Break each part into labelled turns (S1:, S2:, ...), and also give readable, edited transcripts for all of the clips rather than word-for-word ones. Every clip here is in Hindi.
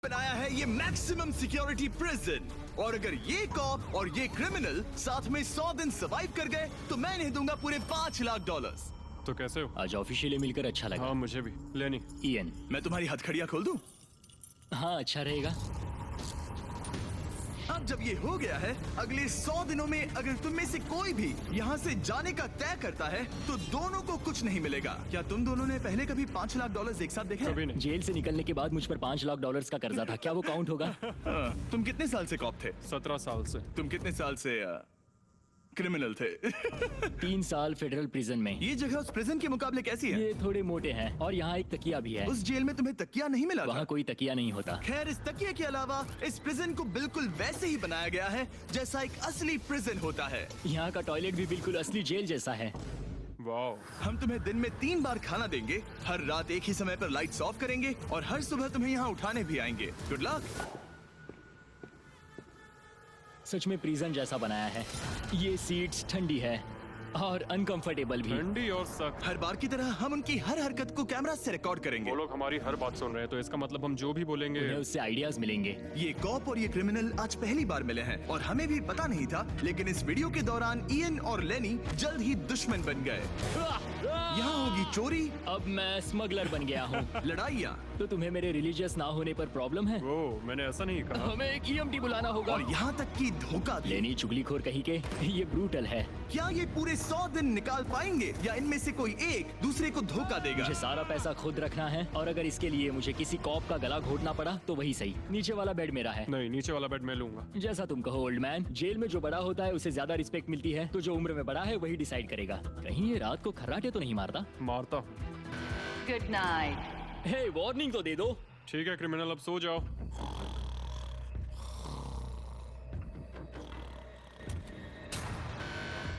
S1: बनाया है ये मैक्सिमम सिक्योरिटी प्रिजन, और अगर ये कॉप और ये क्रिमिनल साथ में 100 दिन सर्वाइव कर गए तो मैं इन्हें दूंगा पूरे $5 लाख।
S2: तो कैसे हो?
S3: आज ऑफिशियली मिलकर अच्छा लगा।
S2: हाँ मुझे भी। लेनी
S3: इयन,
S1: मैं तुम्हारी हथकड़ियां खोल दूं?
S3: हाँ अच्छा रहेगा।
S1: अब जब ये हो गया है, अगले 100 दिनों में अगर तुम में से कोई भी यहाँ से जाने का तय करता है तो दोनों को कुछ नहीं मिलेगा। क्या तुम दोनों ने पहले कभी $5 लाख एक साथ देखे?
S2: कभी नहीं।
S3: जेल से निकलने के बाद मुझ पर $5 लाख का कर्जा था, क्या वो काउंट होगा?
S1: तुम कितने साल से कॉप थे?
S2: 17 साल से।
S1: तुम कितने साल से क्रिमिनल थे?
S3: 3 साल फेडरल प्रिजन में।
S1: ये जगह उस प्रिजन के मुकाबले कैसी है?
S3: ये थोड़े मोटे हैं और यहाँ एक तकिया भी है।
S1: उस जेल में तुम्हें तकिया नहीं मिला था?
S3: वहाँ कोई तकिया नहीं होता।
S1: खैर, इस तकिए के अलावा इस प्रिजन को बिल्कुल वैसे ही बनाया गया है जैसा एक असली प्रिजन होता है।
S3: यहाँ का टॉयलेट भी बिल्कुल असली जेल जैसा है।
S2: वाओ।
S1: हम तुम्हें दिन में 3 बार खाना देंगे, हर रात एक ही समय पर लाइट्स ऑफ करेंगे और हर सुबह तुम्हें यहाँ उठाने भी आएंगे। Good luck.
S3: सच में प्रिजन जैसा बनाया है। ये सीट्स ठंडी है और अनकंफर्टेबल भी।
S2: ठंडी और सख्त।
S1: हर बार की तरह हम उनकी हर हरकत को कैमरा से रिकॉर्ड करेंगे।
S2: वो लोग हमारी हर बात सुन रहे हैं, तो इसका मतलब हम जो भी बोलेंगे
S3: उन्हें उससे आइडियाज मिलेंगे।
S1: ये कॉप और ये क्रिमिनल आज पहली बार मिले हैं और हमें भी पता नहीं था, लेकिन इस वीडियो के दौरान इयन और लेनी जल्द ही दुश्मन बन गए। यहाँ होगी चोरी,
S3: अब मैं स्मगलर बन गया हूँ।
S1: लड़ाइयाँ,
S3: तो तुम्हें मेरे रिलीजियस ना होने पर प्रॉब्लम है?
S2: वो मैंने ऐसा नहीं कहा।
S3: हमें एक EMT बुलाना होगा।
S1: और यहाँ तक कि धोखा भी।
S3: लेनी चुगलीखोर कहीं के, ये ब्रूटल है।
S1: क्या ये पूरे 100 दिन निकाल पाएंगे या इनमें से कोई एक दूसरे को धोखा देगा?
S3: मुझे सारा पैसा खुद रखना है और अगर इसके लिए मुझे किसी कॉप का गला घोटना पड़ा तो वही सही। नीचे वाला बेड मेरा है।
S2: नहीं, नीचे वाला बेड मैं लूंगा।
S3: जैसा तुम कहो ओल्ड मैन। जेल में जो बड़ा होता है उसे ज्यादा रिस्पेक्ट मिलती है, तो जो उम्र में बड़ा है वही डिसाइड करेगा। कहीं ये रात को खर्राटे तो नहीं मारता?
S2: मारता।
S4: Good night.
S3: हे, वार्निंग तो दे दो।
S2: ठीक है क्रिमिनल, अब सो जाओ।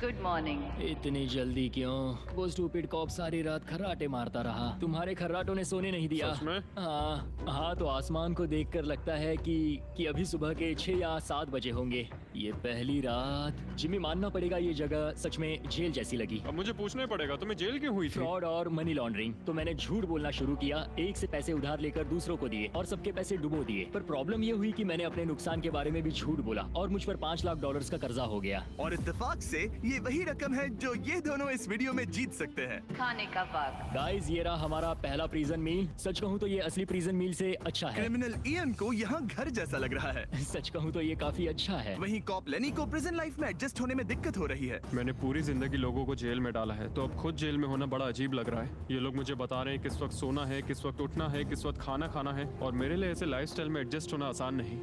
S4: Good morning.
S3: इतनी जल्दी क्यों? वो स्टूपिड कॉप सारी रात खर्राटे मारता रहा। तुम्हारे खर्राटों ने सोने नहीं दिया।
S2: सच में?
S3: हाँ, तो आसमान को देखकर लगता है कि अभी सुबह के 6 या 7 बजे होंगे। ये पहली रात। जिम्मी, मानना पड़ेगा ये जगह सच में जेल जैसी लगी।
S2: अब मुझे पूछना ही पड़ेगा, तुम्हें जेल क्यों हुई थी?
S3: फ्रॉड और मनी लॉन्ड्रिंग। तो मैंने झूठ बोलना शुरू किया, एक से पैसे उधार लेकर दूसरों को दिए और सबके पैसे डुबो दिए। पर प्रॉब्लम ये हुई कि मैंने अपने नुकसान के बारे में भी झूठ बोला और मुझ पर $5 लाख का कर्जा हो गया।
S1: और इत्तेफाक से ये वही रकम है जो ये दोनों इस वीडियो में जीत सकते हैं।
S4: खाने का वक्त।
S3: गाइस, ये रहा हमारा पहला प्रिजन मील। सच कहूँ तो ये असली प्रिजन मील से अच्छा है।
S1: क्रिमिनल इयन को यहाँ घर जैसा लग रहा है।
S3: सच कहूँ तो ये काफी अच्छा है।
S1: वहीं कॉप लेनी को प्रिजन लाइफ में एडजस्ट होने में दिक्कत हो रही है।
S2: मैंने पूरी जिंदगी लोगों को जेल में डाला है, तो अब खुद जेल में होना बड़ा अजीब लग रहा है। ये लोग मुझे बता रहे हैं किस वक्त सोना है, किस वक्त उठना है, किस वक्त खाना खाना है, और मेरे लिए ऐसे लाइफस्टाइल में एडजस्ट होना आसान नहीं।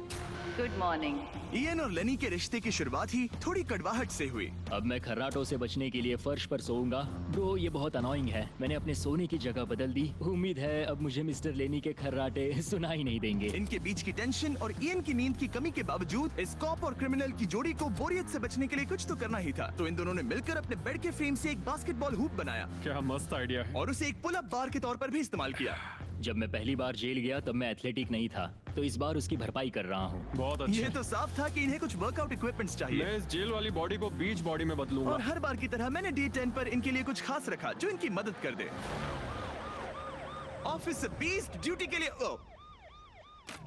S4: Good morning.
S1: इयन और लेनी के रिश्ते की शुरुआत ही थोड़ी कड़वाहट से हुई।
S3: अब मैं खर्राटों से बचने के लिए फर्श पर सोऊंगा। ब्रो, ये बहुत अनोइंग है। मैंने अपने सोने की जगह बदल दी। उम्मीद है अब मुझे मिस्टर लेनी के खर्राटे सुनाई नहीं देंगे।
S1: इनके बीच की टेंशन और इयन की नींद की कमी के बावजूद इस कॉप और क्रिमिनल की जोड़ी को बोरियत से बचने के लिए कुछ तो करना ही था। तो इन दोनों ने मिलकर अपने बेड के फ्रेम से एक बास्केटबॉल हूप बनाया
S2: क्या मस्त आइडिया है।
S1: और उसे एक पुल अप बार के तौर पर भी इस्तेमाल किया।
S3: जब मैं पहली बार जेल गया तब मैं एथलेटिक नहीं था, तो इस बार उसकी भरपाई कर रहा हूँ।
S2: बहुत
S1: ये
S2: अच्छा।
S1: तो साफ था कि इन्हें कुछ वर्कआउट इक्विपमेंट्स चाहिए।
S2: मैं इस जेल वाली बॉडी को बीच बॉडी में बदलूंगा।
S1: और हर बार की तरह मैंने D10 पर इनके लिए कुछ खास रखा जो इनकी मदद कर दे। ऑफिसर बीस्ट ड्यूटी के लिए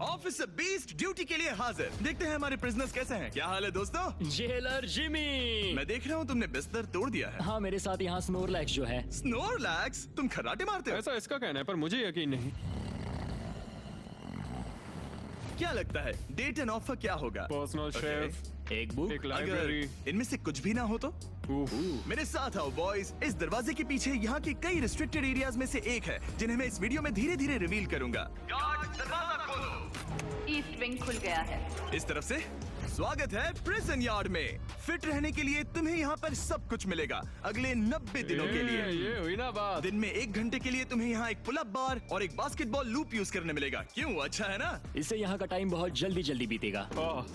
S1: ऑफिसर बीस्ट ड्यूटी के लिए हाजिर। देखते हैं हमारे प्रिजनर्स कैसे हैं। क्या हाल है दोस्तों?
S3: Jailer Jimmy.
S1: मैं देख रहा हूँ तुमने बिस्तर तोड़ दिया है।
S3: हाँ, मेरे साथ यहाँ स्नोरलैक्स जो है।
S1: स्नोरलैक्स? तुम खर्राटे मारते हो?
S2: ऐसा इसका कहना है, पर मुझे यकीन नहीं।
S1: क्या लगता है D10 ऑफर क्या होगा?
S2: Personal
S1: Okay.
S2: शेफ,
S3: एक बुक।
S2: एक
S1: अगर
S2: लाइब्रेरी।
S1: इनमें से कुछ भी ना हो तो? मेरे साथ आओ बॉयज। इस दरवाजे के पीछे यहाँ के कई रिस्ट्रिक्टेड एरियाज में से एक है जिन्हें मैं इस वीडियो में धीरे धीरे रिवील करूंगा। गार्ड, दरवाजा खोलो।
S4: ईस्ट विंग खुल गया है।
S1: इस तरफ से स्वागत है प्रिजन यार्ड में। फिट रहने के लिए तुम्हें यहाँ पर सब कुछ मिलेगा अगले 90 दिनों के लिए।
S2: ये हुई ना बात।
S1: दिन में 1 घंटे के लिए तुम्हें यहाँ एक पुल अप बार और एक बास्केटबॉल लूप यूज करने मिलेगा। क्यों, अच्छा है ना?
S3: इससे यहाँ का टाइम बहुत जल्दी जल्दी बीतेगा।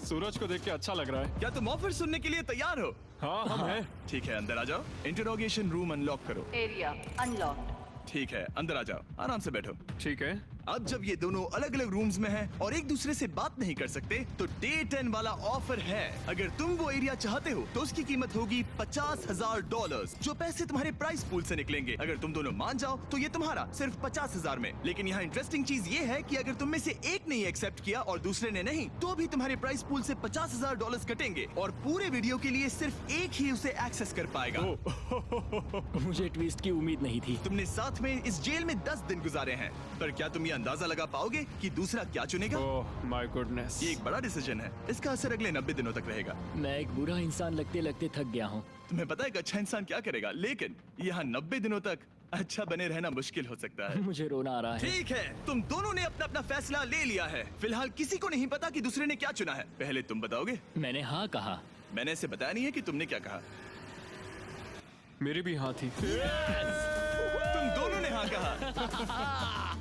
S2: सूरज को देख के अच्छा लग रहा है।
S1: क्या तुम ऑफर सुनने के लिए तैयार हो?
S2: हाँ, हम हैं।
S1: ठीक है, अंदर आ जाओ। इंटरोगेशन रूम अनलॉक करो।
S4: Area unlocked.
S1: ठीक है, अंदर आ जाओ, आराम से बैठो।
S2: ठीक है।
S1: अब जब ये दोनों अलग अलग रूम्स में हैं और एक दूसरे से बात नहीं कर सकते, तो डे 10 वाला ऑफर है। अगर तुम वो एरिया चाहते हो तो उसकी कीमत होगी $50,000, जो पैसे तुम्हारे प्राइस पूल से निकलेंगे। अगर तुम दोनों मान जाओ तो ये तुम्हारा सिर्फ 50,000 में। लेकिन यहाँ इंटरेस्टिंग चीज ये है कि अगर तुम में से एक ने एक्सेप्ट किया और दूसरे ने नहीं, तो भी तुम्हारे प्राइस पूल से $50,000 कटेंगे और पूरे वीडियो के लिए सिर्फ एक ही उसे एक्सेस कर पाएगा।
S3: मुझे ट्विस्ट की उम्मीद नहीं थी।
S1: तुमने साथ में इस जेल में 10 दिन गुजारे हैं, पर क्या तुम ये अंदाजा लगा पाओगे कि दूसरा क्या चुनेगा?
S2: Oh my goodness.
S1: ये एक बड़ा डिसीजन है। इसका असर अगले 90 दिनों तक रहेगा।
S3: मैं एक बुरा इंसान लगते लगते थक गया हूँ।
S1: तुम्हें पता है एक अच्छा इंसान क्या करेगा, लेकिन यहाँ 90 दिनों तक अच्छा बने रहना मुश्किल हो सकता है।
S3: मुझे रोना आ रहा है।
S1: ठीक है, तुम दोनों ने अपना अपना फैसला ले लिया है। फिलहाल किसी को नहीं पता कि दूसरे ने क्या चुना है। पहले तुम बताओगे?
S3: मैंने हाँ कहा।
S1: मैंने इसे बताया नहीं है कि तुमने क्या कहा।
S2: मेरी भी हाँ थी।
S1: तुम दोनों ने हाँ कहा।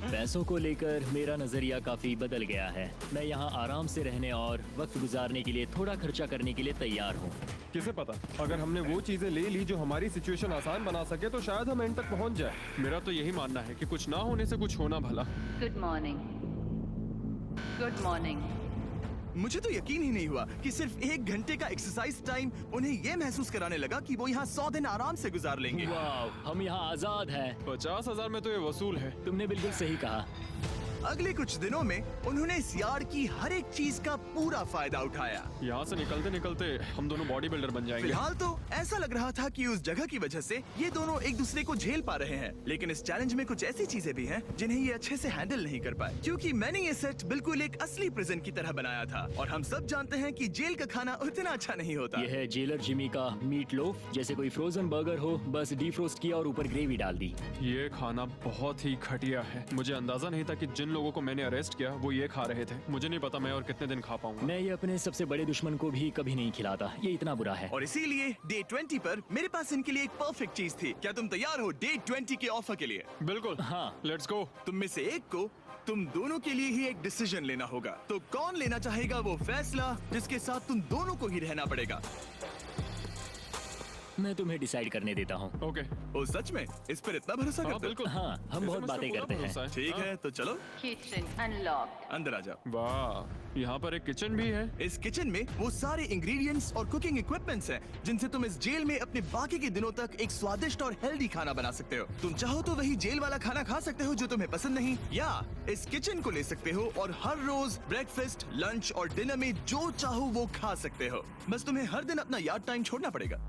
S3: पैसों को लेकर मेरा नजरिया काफी बदल गया है। मैं यहाँ आराम से रहने और वक्त गुजारने के लिए थोड़ा खर्चा करने के लिए तैयार हूँ।
S2: किसे पता, अगर हमने वो चीजें ले ली जो हमारी सिचुएशन आसान बना सके तो शायद हम एंड तक पहुंच जाए। मेरा तो यही मानना है कि कुछ ना होने से कुछ होना भला।
S4: Good morning. Good morning.
S1: मुझे तो यकीन ही नहीं हुआ कि सिर्फ 1 घंटे का एक्सरसाइज टाइम उन्हें ये महसूस कराने लगा कि वो यहाँ 100 दिन आराम से गुजार लेंगे।
S3: वाह, हम यहाँ आजाद हैं।
S2: 50,000 में तो ये वसूल है।
S3: तुमने बिल्कुल सही कहा।
S1: अगले कुछ दिनों में उन्होंने इस यार्ड की हर एक चीज का पूरा फायदा उठाया।
S2: यहाँ से निकलते निकलते हम दोनों बॉडी बिल्डर बन जाएंगे।
S1: फिलहाल तो ऐसा लग रहा था कि उस जगह की वजह से ये दोनों एक दूसरे को झेल पा रहे हैं, लेकिन इस चैलेंज में कुछ ऐसी चीजें भी हैं जिन्हें ये अच्छे से हैंडल नहीं कर पाए, क्योंकि मैंने ये सेट बिल्कुल एक असली प्रिजन की तरह बनाया था और हम सब जानते हैं कि जेल का खाना उतना अच्छा नहीं होता।
S3: यह है जेलर जिमी का मीट लोफ, जैसे कोई फ्रोजन बर्गर हो, बस डीफ्रोस्ट किया और ऊपर ग्रेवी डाल दी।
S2: ये खाना बहुत ही घटिया है। मुझे अंदाजा नहीं था कि जिन लोगों को मैंने अरेस्ट किया वो ये खा रहे थे। मुझे नहीं पता मैं और कितने दिन खा पाऊंगा।
S3: मैं ये अपने सबसे बड़े दुश्मन को भी कभी नहीं खिलाता, ये इतना बुरा है।
S1: और इसीलिए डे 20 पर मेरे पास इनके लिए एक परफेक्ट चीज थी। क्या तुम तैयार हो डे 20 के ऑफर के लिए?
S2: बिल्कुल
S3: हाँ।
S2: Let's go.
S1: तुम में से एक को तुम दोनों के लिए ही एक डिसीजन लेना होगा। तो कौन लेना चाहेगा वो फैसला जिसके साथ तुम दोनों को ही रहना पड़ेगा?
S3: मैं तुम्हें डिसाइड करने देता हूँ।
S2: ओके।
S1: ओ सच में इस पर इतना भरोसा
S2: हाँ
S1: करते हो?
S2: बिल्कुल।
S3: हाँ, हम
S2: इसे
S3: बहुत
S2: मुझसे
S3: बातें
S2: पूरा
S3: करते हैं।
S2: भरोसा है।
S1: ठीक
S2: हाँ।
S1: है, तो चलो
S4: Kitchen unlocked.
S1: अंदर आ जाओ।
S2: वाह, यहाँ पर एक किचन भी है।
S1: इस किचन में वो सारे इंग्रेडिएंट्स और कुकिंग इक्विपमेंट्स हैं जिनसे तुम इस जेल में अपने बाकी के दिनों तक एक स्वादिष्ट और हेल्दी खाना बना सकते हो। तुम चाहो तो वही जेल वाला खाना खा सकते हो जो तुम्हें पसंद नहीं, या इस किचन को ले सकते हो और हर रोज ब्रेकफास्ट, लंच और डिनर में जो चाहो वो खा सकते हो। बस तुम्हें हर दिन अपना यार्ड टाइम छोड़ना पड़ेगा।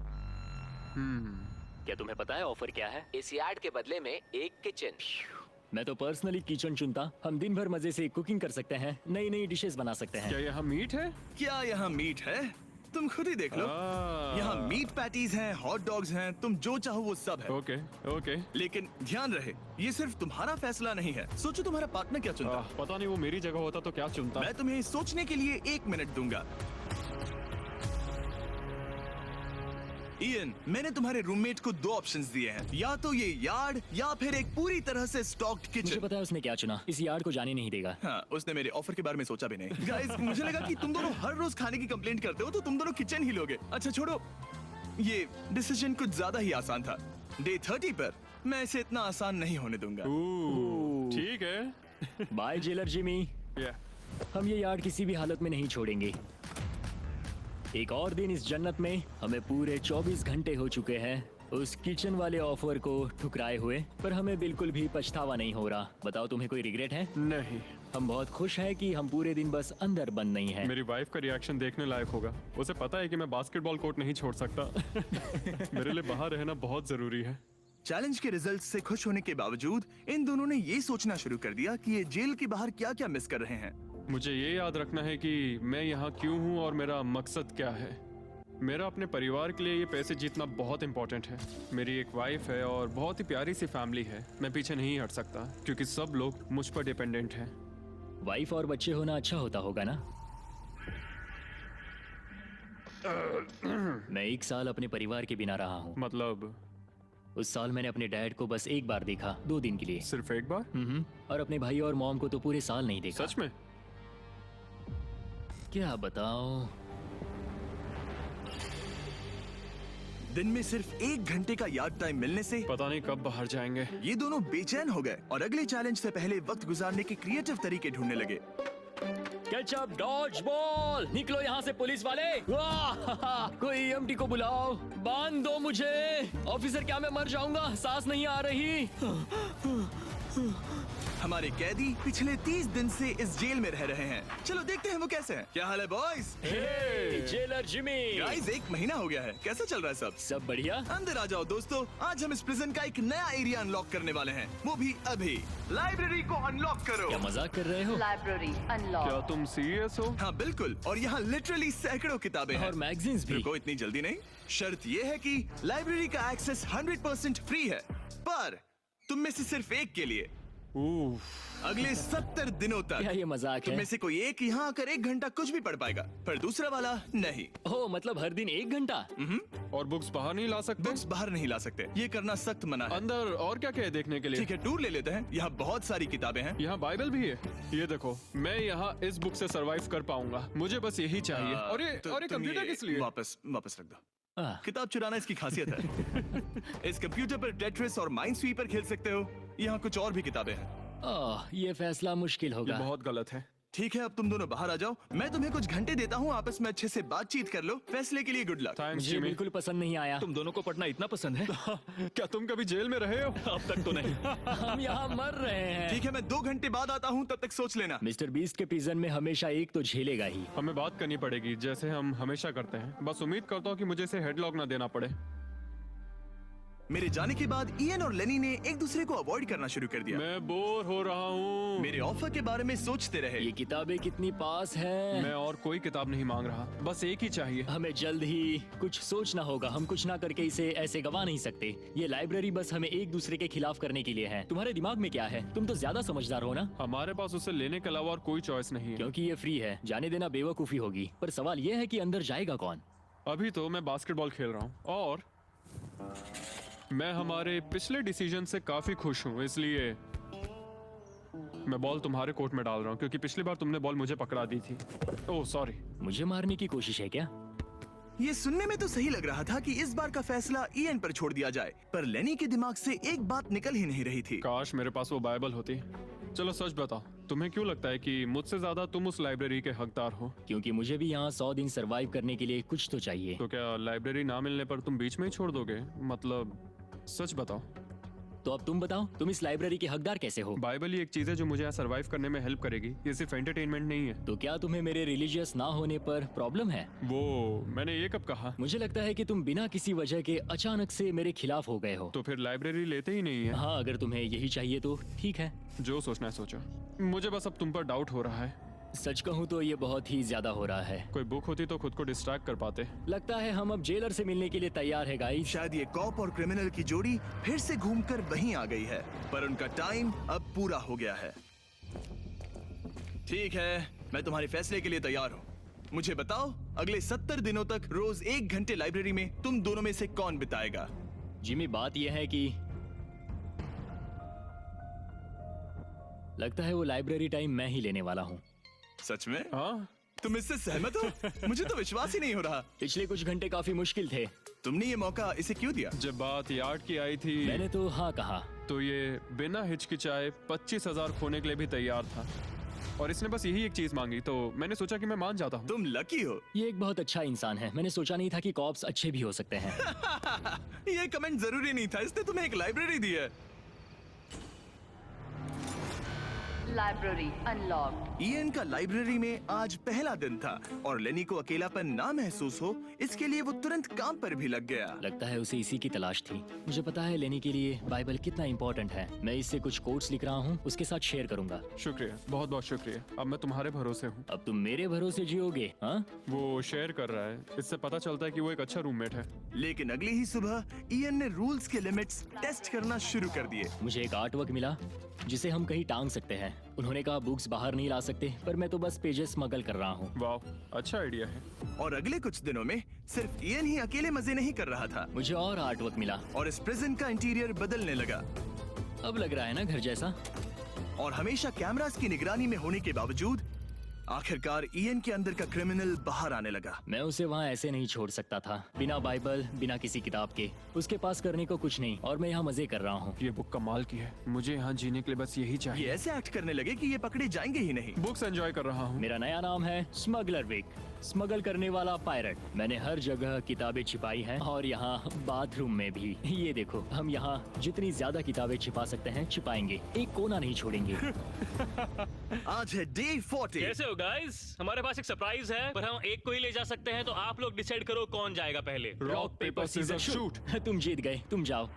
S3: क्या तुम्हें पता है ऑफर क्या है?
S5: इस यार्ड के बदले में एक किचन।
S3: मैं तो पर्सनली किचन चुनता। हम दिन भर मजे से कुकिंग कर सकते हैं, नई नई डिशेस बना सकते हैं।
S2: क्या यहाँ मीट है?
S1: क्या यहाँ मीट है? तुम खुद ही देख लो। यहाँ मीट पैटीज हैं, हॉट डॉग्स हैं, तुम जो चाहो वो सब है।
S2: Okay okay.
S1: लेकिन ध्यान रहे, ये सिर्फ तुम्हारा फैसला नहीं है। सोचो तुम्हारा पार्टनर क्या चुनता।
S2: पता नहीं वो मेरी जगह होता तो क्या चुनता।
S1: मैं तुम्हें सोचने के लिए 1 मिनट दूंगा। इयन, मैंने तुम्हारे रूममेट को 2 ऑप्शंस दिए हैं, या तो ये यार्ड या फिर एक पूरी तरह से स्टॉक्ड
S3: मुझे
S1: किचन।
S3: पता है उसने क्या चुना। इस यार्ड को जाने नहीं देगा।
S1: हाँ, उसने मेरे ऑफर के बारे में सोचा भी नहीं। गाइस, मुझे लगा कि तुम दोनों हर रोज खाने की कंप्लेंट करते हो तो तुम दोनों किचन ही लोगे। अच्छा छोड़ो, ये डिसीजन कुछ ज्यादा ही आसान था। डे 30 पर मैं इसे इतना आसान नहीं होने दूंगा।
S2: ठीक है।
S3: Bye jailer Jimmy. हम ये यार्ड किसी भी हालत में नहीं छोड़ेंगे। एक और दिन इस जन्नत में। हमें पूरे 24 घंटे हो चुके हैं उस किचन वाले ऑफर को ठुकराए हुए, पर हमें बिल्कुल भी पछतावा नहीं हो रहा। बताओ, तुम्हें कोई रिग्रेट है?
S2: नहीं।
S3: हम बहुत खुश हैं कि हम पूरे दिन बस अंदर बंद नहीं हैं।
S2: मेरी वाइफ का रिएक्शन देखने लायक होगा। उसे पता है कि मैं बास्केटबॉल कोर्ट नहीं छोड़ सकता। मेरे लिए बाहर रहना बहुत जरूरी है।
S1: चैलेंज के रिजल्ट से खुश होने के बावजूद इन दोनों ने ये सोचना शुरू कर दिया कि ये जेल के बाहर क्या क्या मिस कर रहे हैं।
S2: मुझे ये याद रखना है कि मैं यहाँ क्यों हूँ और मेरा मकसद क्या है। मेरा अपने परिवार के लिए ये पैसे जीतना बहुत इंपॉर्टेंट है। मेरी एक वाइफ है और बहुत ही प्यारी सी फैमिली है। मैं पीछे नहीं हट सकता क्योंकि सब लोग मुझ पर डिपेंडेंट हैं।
S3: वाइफ और बच्चे होना अच्छा होता होगा ना? मैं 1 साल अपने परिवार के बिना रहा हूँ।
S2: मतलब
S3: उस साल मैंने अपने डैड को बस 1 बार देखा, 2 दिन के लिए।
S2: सिर्फ एक बार?
S3: और अपने भाई और मॉम को तो पूरे साल नहीं देखा।
S2: सच में?
S3: क्या बताऊं?
S1: दिन में सिर्फ 1 घंटे का यार्ड टाइम मिलने से
S2: पता नहीं कब बाहर जाएंगे।
S1: ये दोनों बेचैन हो गए और अगले चैलेंज से पहले वक्त गुजारने के क्रिएटिव तरीके ढूंढने लगे।
S3: केचप डॉज बॉल, निकलो यहाँ से पुलिस वाले। वाह, कोई ईएमटी को बुलाओ, बांध दो मुझे। ऑफिसर क्या मैं मर जाऊंगा, सांस नहीं आ रही।
S1: हमारे कैदी पिछले 30 दिन से इस जेल में रह रहे हैं। चलो देखते हैं वो कैसे हैं। क्या हाल है बॉयज?
S3: हे, जेलर जिमी।
S1: गाइस 1 महीना हो गया है, कैसा चल रहा है सब?
S3: सब बढ़िया।
S1: अंदर आ जाओ दोस्तों, आज हम इस प्रिजन का एक नया एरिया अनलॉक करने वाले हैं, वो भी अभी। लाइब्रेरी को अनलॉक करो।
S3: क्या मजाक कर रहे हो?
S4: Library
S2: क्या
S4: unlocked.
S2: तुम सीरियस हो?
S1: हाँ बिल्कुल, और यहाँ लिटरली सैकड़ों किताबें हैं।
S3: और मैगजीन्स भी।
S1: रुको, इतनी जल्दी नहीं। शर्त ये है कि लाइब्रेरी का एक्सेस 100% फ्री है, पर तुम में से सिर्फ एक के लिए
S2: उफ,
S1: अगले 70 दिनों
S3: क्या
S1: तक
S3: ये मजाक
S1: तुम
S3: है?
S1: में से कोई एक यहाँ आकर 1 घंटा कुछ भी पढ़ पाएगा, पर दूसरा वाला नहीं।
S3: ओह, मतलब हर दिन 1 घंटा?
S2: और बुक्स बाहर नहीं ला सकते?
S1: बुक्स बाहर नहीं ला सकते, ये करना सख्त मना है।
S2: अंदर और क्या क्या है देखने के लिए?
S1: ठीक है, टूर ले लेते हैं। यहाँ बहुत सारी किताबें हैं।
S2: यहाँ बाइबल भी है। ये देखो, मैं यहाँ इस बुक से सरवाइव कर पाऊंगा, मुझे बस यही चाहिए। और ये
S1: तो तुम
S2: कंप्यूटर
S1: ये
S2: किस लिए?
S1: वापस रख दो।
S3: आह,
S1: किताब चुराना इसकी खासियत है। इस कंप्यूटर पर टेट्रिस और माइनस्वीपर खेल सकते हो। यहाँ कुछ और भी किताबें हैं।
S3: ये फैसला मुश्किल
S2: ये
S3: होगा।
S2: बहुत गलत है।
S1: ठीक है, अब तुम दोनों बाहर आ जाओ। मैं तुम्हें कुछ घंटे देता हूँ, आपस में अच्छे से बातचीत कर लो। फैसले के लिए गुड लक।
S2: थैंक्स
S3: मुझे
S2: जिमी।
S3: बिल्कुल पसंद नहीं आया।
S6: तुम दोनों को पढ़ना इतना पसंद है?
S2: क्या तुम कभी जेल में रहे हो?
S6: अब तक तो नहीं।
S3: हम यहाँ मर रहे हैं।
S1: ठीक है, मैं 2 घंटे बाद आता हूँ, तब तक सोच लेना।
S3: मिस्टर बीस्ट के प्रिजन में हमेशा एक तो झेलेगा ही।
S2: हमें बात करनी पड़ेगी, जैसे हम हमेशा करते हैं। बस उम्मीद करता हूँ कि मुझे इसे हेडलॉक ना देना पड़े।
S1: मेरे जाने के बाद इयन और लेनी ने एक दूसरे को अवॉइड करना शुरू कर दिया।
S2: मैं बोर हो रहा हूँ।
S1: मेरे ऑफर के बारे में सोचते रहे।
S3: ये किताबें कितनी पास हैं।
S2: मैं और कोई किताब नहीं मांग रहा, बस एक ही चाहिए।
S3: हमें जल्द ही कुछ सोचना होगा। हम कुछ ना करके इसे ऐसे गवा नहीं सकते। ये लाइब्रेरी बस हमें एक दूसरे के खिलाफ करने के लिए है। तुम्हारे दिमाग में क्या है? तुम तो ज्यादा समझदार हो ना।
S2: हमारे पास उसे लेने के अलावा और कोई चॉइस नहीं है।
S3: क्योंकि ये फ्री है, जाने देना बेवकूफी होगी। पर सवाल ये है कि अंदर जाएगा कौन?
S2: अभी तो मैं बास्केटबॉल खेल रहा हूँ और मैं हमारे पिछले डिसीजन से काफी खुश हूँ, इसलिए मैं बॉल तुम्हारे कोर्ट में डाल रहा हूँ, क्योंकि पिछली बार तुमने बॉल मुझे पकड़ा दी थी। Oh sorry.
S3: मुझे मारने की कोशिश है क्या?
S1: ये सुनने में तो सही लग रहा था कि इस बार का फैसला इयन पर छोड़ दिया जाए, पर लेनी के दिमाग से एक बात निकल ही नहीं रही थी।
S2: काश मेरे पास वो बाइबल होती। चलो सच बताओ, तुम्हें क्यों लगता है कि मुझसे ज्यादा तुम उस लाइब्रेरी के हकदार हो?
S3: क्योंकि मुझे भी यहाँ 100 दिन सरवाइव करने के लिए कुछ तो चाहिए।
S2: तो क्या लाइब्रेरी ना मिलने पर तुम बीच में ही छोड़ दोगे? मतलब सच बताओ।
S3: तो अब तुम बताओ, तुम इस लाइब्रेरी के हकदार कैसे हो?
S2: बाइबल ही एक चीज है जो मुझे यहाँ सरवाइव करने में हेल्प करेगी, ये सिर्फ एंटरटेनमेंट नहीं है।
S3: तो क्या तुम्हें मेरे रिलीजियस ना होने पर प्रॉब्लम है?
S2: वो मैंने ये कब कहा?
S3: मुझे लगता है कि तुम बिना किसी वजह के अचानक से मेरे खिलाफ हो गए हो।
S2: तो फिर लाइब्रेरी लेते ही नहीं है।
S3: हाँ, अगर तुम्हें यही चाहिए तो ठीक है।
S2: जो सोचना है सोचो, मुझे बस अब तुम पर डाउट हो रहा है।
S3: सच कहूँ तो ये बहुत ही ज्यादा हो रहा है।
S2: कोई बुक होती तो खुद को डिस्ट्रैक्ट कर पाते।
S3: लगता है हम अब जेलर से मिलने के लिए तैयार है गाइस।
S1: शायद ये कॉप और क्रिमिनल की जोड़ी फिर से घूमकर वहीं आ गई है, पर उनका टाइम अब पूरा हो गया है। ठीक है, मैं तुम्हारे फैसले के लिए तैयार हूँ। मुझे बताओ, अगले 70 दिनों तक रोज 1 घंटे लाइब्रेरी में तुम दोनों में से कौन बिताएगा?
S3: जिमी, बात यह है कि लगता है वो लाइब्रेरी टाइम मैं ही लेने वाला हूँ।
S1: सच में?
S2: हाँ,
S1: तुम इससे सहमत हो? मुझे तो विश्वास ही नहीं हो रहा।
S3: पिछले कुछ घंटे काफी मुश्किल थे।
S1: तुमने ये मौका इसे क्यों दिया?
S2: जब बात यार्ड की आई थी
S3: मैंने तो हाँ कहा।
S2: तो ये बिना हिचकिचाए 25,000 खोने के लिए भी तैयार था, और इसने बस यही एक चीज मांगी, तो मैंने सोचा कि मैं मान जाता हूँ।
S1: तुम लकी हो।
S3: ये एक बहुत अच्छा इंसान है। मैंने सोचा नहीं था कि कॉप्स अच्छे भी हो सकते हैं।
S1: ये कमेंट जरूरी नहीं था, इसने तुम्हें एक लाइब्रेरी दी है।
S4: Library unlocked.
S1: इयन का लाइब्रेरी में आज पहला दिन था और लेनी को अकेलापन ना महसूस हो, इसके लिए वो तुरंत काम पर भी लग गया।
S3: लगता है उसे इसी की तलाश थी। मुझे पता है लेनी के लिए बाइबल कितना इम्पोर्टेंट है। मैं इससे कुछ कोट्स लिख रहा हूँ, उसके साथ शेयर करूंगा।
S2: शुक्रिया, बहुत बहुत शुक्रिया। अब मैं तुम्हारे भरोसे हूँ।
S3: अब तुम मेरे भरोसे जियोगे? हाँ,
S2: वो शेयर कर रहा है, इससे पता चलता है कि वो एक अच्छा रूममेट है।
S1: लेकिन अगली ही सुबह इयन ने रूल्स के लिमिट्स टेस्ट करना शुरू कर दिए।
S3: मुझे एक आर्ट वर्क मिला जिसे हम कहीं टांग सकते हैं। उन्होंने कहा बुक्स बाहर नहीं ला सकते, पर मैं तो बस पेजेस स्मगल कर रहा हूँ।
S2: वाह, अच्छा आइडिया है।
S1: और अगले कुछ दिनों में सिर्फ इयन ही अकेले मजे नहीं कर रहा था
S3: मुझे और आर्ट वर्क मिला।
S1: और इस प्रिजन का इंटीरियर बदलने लगा।
S3: अब लग रहा है ना घर जैसा।
S1: और हमेशा कैमरास की निगरानी में होने के बावजूद आखिरकार ईएन के अंदर का क्रिमिनल बाहर आने लगा।
S3: मैं उसे वहाँ ऐसे नहीं छोड़ सकता था, बिना बाइबल, बिना किसी किताब के। उसके पास करने को कुछ नहीं, और मैं यहाँ मजे कर रहा हूँ।
S2: ये बुक कमाल की है। मुझे यहाँ जीने के लिए बस यही
S1: ये
S2: चाहिए।
S1: ऐसे एक्ट करने लगे कि ये पकड़े जाएंगे ही नहीं।
S2: बुक्स एंजॉय कर रहा हूँ।
S3: मेरा नया नाम है स्मगलर विक, स्मगल करने वाला पायरट। मैंने हर जगह किताबें छिपाई हैं, और यहाँ बाथरूम में भी। ये देखो, हम यहाँ जितनी ज्यादा किताबें छिपा सकते हैं छिपाएंगे, एक कोना नहीं छोड़ेंगे।
S1: आज है डे 40।
S6: कैसे हो गाइस? हमारे पास एक सरप्राइज है, पर हम एक को ही ले जा सकते हैं, तो आप लोग डिसाइड करो कौन जाएगा पहले।
S2: Rock paper scissor shoot.
S3: तुम जीत गए, तुम जाओ।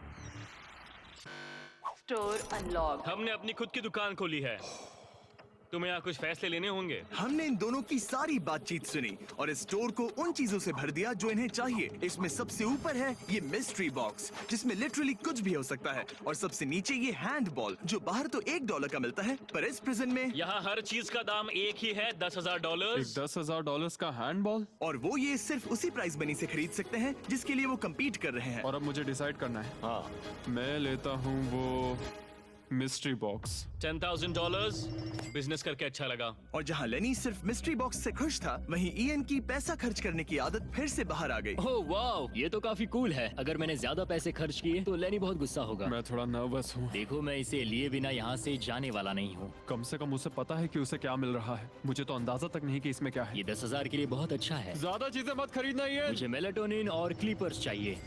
S4: Store unlocked.
S6: हमने अपनी खुद की दुकान खोली है। तुम्हें यहाँ कुछ फैसले लेने होंगे।
S1: हमने इन दोनों की सारी बातचीत सुनी और इस स्टोर को उन चीजों से भर दिया जो इन्हें चाहिए। इसमें सबसे ऊपर है ये मिस्ट्री बॉक्स, जिसमें लिटरली कुछ भी हो सकता है, और सबसे नीचे ये हैंडबॉल जो बाहर तो $1 का मिलता है, पर इस प्रिजन में
S6: यहाँ हर चीज का दाम एक ही है, $10,000।
S2: एक $10,000 का हैंडबॉल।
S1: और वो ये सिर्फ उसी प्राइस मनी से खरीद सकते हैं जिसके लिए वो कम्पीट कर रहे हैं।
S2: और अब मुझे डिसाइड करना है।
S3: हाँ,
S2: मैं लेता हूँ वो मिस्ट्री बॉक्स।
S6: $10,000। बिजनेस करके अच्छा लगा।
S1: और जहाँ लेनी सिर्फ मिस्ट्री बॉक्स से खुश था, वहीं ईएन की पैसा खर्च करने की आदत फिर से बाहर आ गई।
S3: ओह वाओ, ये तो काफी कूल है। अगर मैंने ज्यादा पैसे खर्च किए तो लेनी बहुत गुस्सा होगा।
S2: मैं थोड़ा नर्वस हूँ।
S3: देखो, मैं इसे लिए बिना यहाँ से जाने वाला नहीं हूँ।
S2: कम से कम उसे पता है कि उसे क्या मिल रहा है। मुझे तो अंदाजा तक नहीं कि इसमें क्या है।
S3: ये 10,000 के लिए बहुत अच्छा है।
S2: ज्यादा चीजें मत खरीदना ये।
S3: मुझे मेलाटोनिन और क्लीपर्स चाहिए।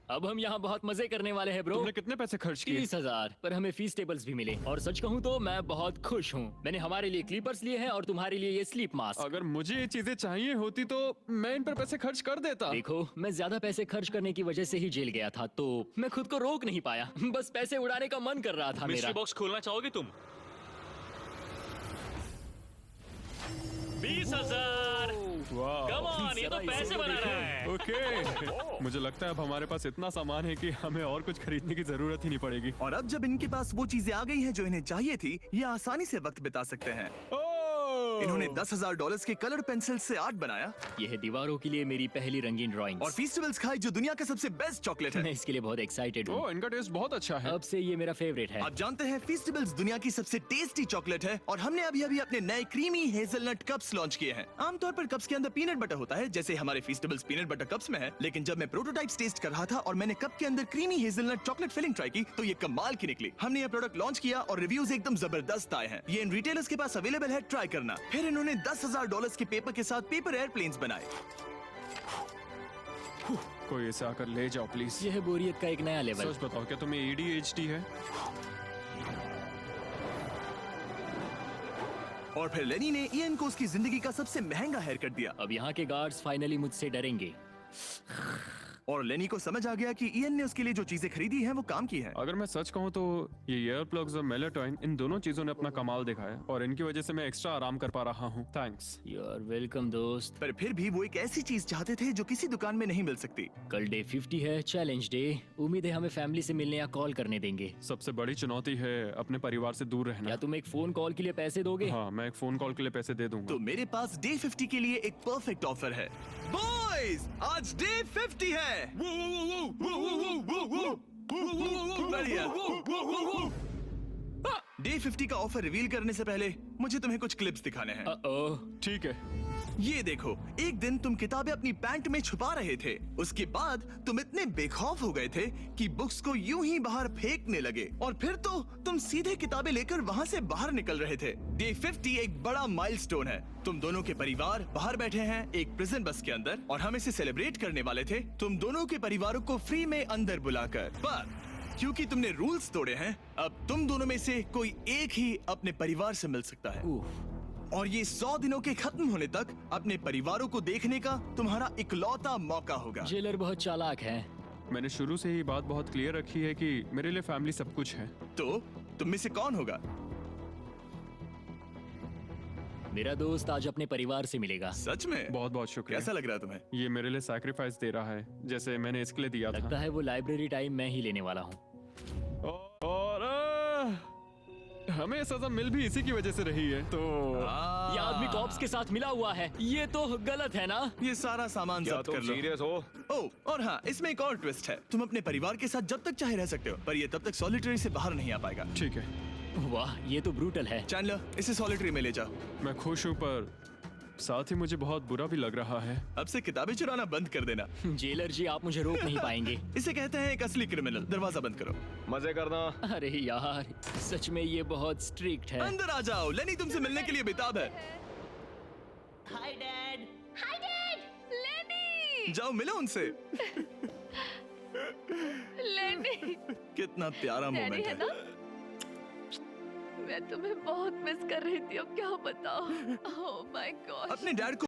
S3: अब हम यहाँ बहुत मजे करने वाले हैं ब्रो।
S2: तुमने कितने पैसे खर्च किए?
S3: 30,000, पर हमें फीस टेबल्स भी मिले। और सच कहूँ तो मैं बहुत खुश हूँ। मैंने हमारे लिए क्लीपर्स लिए हैं और तुम्हारे लिए ये स्लीप मास्क।
S2: अगर मुझे ये चीजें चाहिए होती तो मैं इन पर पैसे खर्च कर देता।
S3: देखो, मैं ज्यादा पैसे खर्च करने की वजह से ही जेल गया था, तो मैं खुद को रोक नहीं पाया। बस पैसे उड़ाने का मन कर रहा था मेरा।
S6: मिस्ट्री बॉक्स खोलना चाहोगे तुम? 20,000।
S2: वाह।
S6: कम ऑन, ये तो पैसे बना रहा है।
S2: ओके। मुझे लगता है अब हमारे पास इतना सामान है कि हमें और कुछ खरीदने की जरूरत ही नहीं पड़ेगी।
S1: और अब जब इनके पास वो चीजें आ गई हैं जो इन्हें चाहिए थी, ये आसानी से वक्त बिता सकते हैं। इन्होंने $10,000 के कलर पेंसिल से आर्ट बनाया
S3: यह है दीवारों के लिए मेरी पहली रंगीन ड्राइंग।
S1: और फेस्टिवल्स खाई जो दुनिया का सबसे बेस्ट चॉकलेट है।
S3: मैं इसके लिए बहुत एक्साइटेड हूँ।
S2: ओह, इनका टेस्ट बहुत अच्छा है।
S3: अब से ये मेरा फेवरेट है।
S1: आप जानते हैं फेस्टिवल्स दुनिया की सबसे टेस्टी चॉकलेट है, और हमने अभी अभी अपने नए क्रीमी हेजलनट कप्स लॉन्च किए हैं। आमतौर पर कप्स के अंदर पीनट बटर होता है, जैसे हमारे फेस्टिवल्स पीनट बटर कप्स में है, लेकिन जब मैं प्रोटोटाइप्स टेस्ट कर रहा था और मैंने कप के अंदर creamy hazelnut chocolate filling try की, तो ये कमाल की निकली। हमने ये प्रोडक्ट लॉन्च किया और रिव्यूज एकदम जबरदस्त आए हैं। ये इन रिटेलर्स के पास अवेलेबल है, ट्राई करना। फिर इन्होंने $10,000 के पेपर के साथ पेपर एयरप्लेन्स बनाए।
S2: कोई इसे आकर ले जाओ प्लीज।
S3: यह है बोरियत का एक नया लेवल।
S2: सच बताओ, क्या तुम्हें ADHD है?
S1: और फिर लेनी ने ईएन को उसकी जिंदगी का सबसे महंगा हेयर कट दिया।
S3: अब यहाँ के गार्ड्स फाइनली मुझसे डरेंगे।
S1: और लेनी को समझ आ गया कि ईएन ने उसके लिए जो चीजें खरीदी हैं वो काम की हैं।
S2: अगर मैं सच कहूँ तो ये ईयर प्लग्स और मेलाटोनिन, इन दोनों चीजों ने अपना कमाल दिखाया और इनकी वजह से मैं एक्स्ट्रा आराम कर पा रहा हूँ। थैंक्स।
S3: यू आर वेलकम दोस्त।
S1: पर फिर भी वो एक ऐसी चीज चाहते थे जो किसी दुकान में नहीं मिल सकती।
S3: कल डे 50 है, चैलेंज डे। उम्मीद है हमें फैमिली से मिलने या कॉल करने देंगे।
S2: सबसे बड़ी चुनौती है अपने परिवार से दूर रहना।
S3: या तुम एक फोन कॉल के लिए पैसे दोगे?
S2: हाँ, मैं एक फोन कॉल के लिए पैसे दे दूंगा।
S1: तो मेरे पास डे 50 के लिए एक परफेक्ट ऑफर है। बॉयज, आज डे 50 है। बढ़िया। डे 50 का ऑफर रिवील करने से पहले मुझे तुम्हें कुछ क्लिप्स दिखाने हैं।
S3: ओह,
S2: ठीक है।
S1: ये देखो, एक दिन तुम किताबें अपनी पैंट में छुपा रहे थे। उसके बाद तुम इतने बेखौफ हो गए थे कि बुक्स को यूं ही बाहर फेंकने लगे, और फिर तो तुम सीधे किताबें लेकर वहाँ से बाहर निकल रहे थे। डे 50 एक बड़ा माइलस्टोन है। तुम दोनों के परिवार बाहर बैठे हैं एक प्रिजन बस के अंदर, और हम इसे सेलिब्रेट करने वाले थे तुम दोनों के परिवारों को फ्री में अंदर बुलाकर। पर क्योंकि तुमने रूल्स तोड़े हैं, अब तुम दोनों में से कोई एक ही अपने परिवार से मिल सकता है। और ये 100 दिनों के खत्म होने तक अपने परिवारों को देखने का तुम्हारा इकलौता मौका होगा।
S3: जेलर बहुत चालाक है।
S2: मैंने शुरू से ही बात बहुत क्लियर रखी है कि मेरे लिए फैमिली सब कुछ है।
S1: तो तुम में से कौन होगा?
S3: मेरा दोस्त आज अपने परिवार से मिलेगा।
S1: सच में?
S2: बहुत बहुत शुक्रिया।
S1: कैसा लग रहा है तुम्हें?
S2: ये मेरे लिए सैक्रिफाइस दे रहा है, जैसे मैंने इसके लिए दिया
S3: लगता
S2: था।
S3: है वो लाइब्रेरी टाइम मैं ही लेने वाला हूँ।
S2: और हमें सजा मिल भी इसी की वजह से रही है। तो
S3: ये आदमी कॉप्स के साथ मिला हुआ है, ये तो गलत है ना?
S1: ये सारा सामान जब्त कर लो।
S6: सीरियस हो?
S1: ओह, और हाँ, इसमें एक और ट्विस्ट है। तुम अपने परिवार के साथ जब तक चाहे रह सकते हो, पर ये तब तक सॉलिटरी से बाहर नहीं आ पाएगा।
S2: ठीक है।
S3: वाह, ये तो ब्रूटल है।
S1: चैंडलर, इसे सॉलिटरी में ले जाओ।
S2: मैं खुश हूँ पर साथ ही मुझे बहुत बुरा भी लग रहा है।
S1: अब से किताबें चुराना बंद कर देना।
S3: जेलर जी, आप मुझे रोक नहीं पाएंगे।
S1: इसे कहते हैं एक असली क्रिमिनल। दरवाजा बंद करो।
S7: मजे करना।
S3: अरे यार, सच में ये बहुत स्ट्रिक्ट है।
S1: अंदर आ जाओ, लेनी तुमसे मिलने के लिए बेताब है।
S8: Hi dad.
S9: लेनी,
S1: जाओ मिलो उनसे।
S9: लेनी,
S1: कितना प्यारा
S9: डैडी
S1: मोमेंट
S9: है
S1: है।
S9: ना? मैं तुम्हें बहुत मिस कर रही थी, अब क्या बताऊं। Oh my God.
S1: अपने डैड को